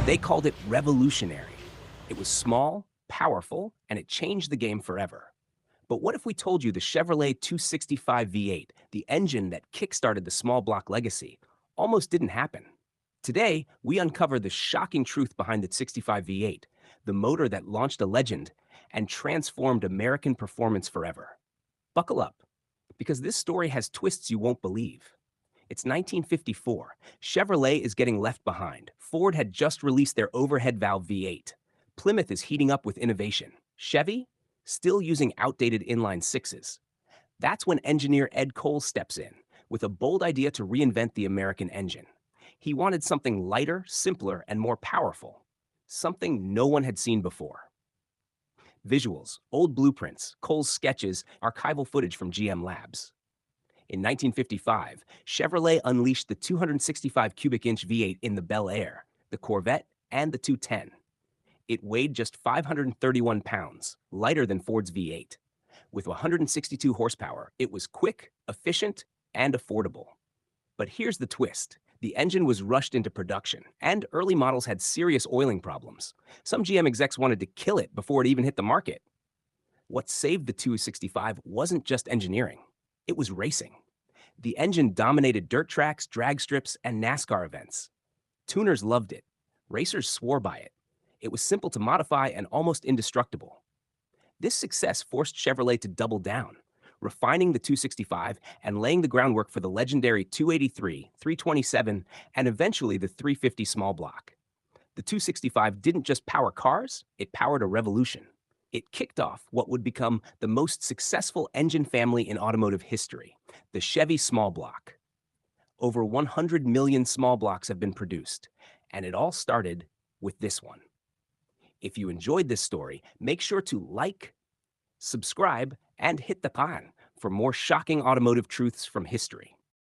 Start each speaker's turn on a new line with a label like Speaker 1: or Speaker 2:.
Speaker 1: They called it revolutionary. It was small, powerful, and it changed the game forever. But what if we told you the Chevrolet 265 V8, the engine that kickstarted the small block legacy, almost didn't happen? Today, we uncover the shocking truth behind the 65 V8, the motor that launched a legend and transformed American performance forever. Buckle up, because this story has twists you won't believe. It's 1954. Chevrolet is getting left behind. Ford had just released their overhead valve V8. Plymouth is heating up with innovation. Chevy? Still using outdated inline sixes. That's when engineer Ed Cole steps in with a bold idea to reinvent the American engine. He wanted something lighter, simpler, and more powerful. Something no one had seen before. Visuals, old blueprints, Cole's sketches, archival footage from GM Labs. In 1955, Chevrolet unleashed the 265 cubic inch V8 in the Bel Air, the Corvette, and the 210. It weighed just 531 pounds, lighter than Ford's V8. With 162 horsepower, it was quick, efficient, and affordable. But here's the twist. The engine was rushed into production, and early models had serious oiling problems. Some GM execs wanted to kill it before it even hit the market. What saved the 265 wasn't just engineering. It was racing. The engine dominated dirt tracks, drag strips, and NASCAR events. Tuners loved it. Racers swore by it. It was simple to modify and almost indestructible. This success forced Chevrolet to double down, refining the 265 and laying the groundwork for the legendary 283, 327, and eventually the 350 small block. The 265 didn't just power cars, it powered a revolution. It kicked off what would become the most successful engine family in automotive history, the Chevy small block. Over 100 million small blocks have been produced, and it all started with this one. If you enjoyed this story, make sure to like, subscribe, and hit the icon for more shocking automotive truths from history.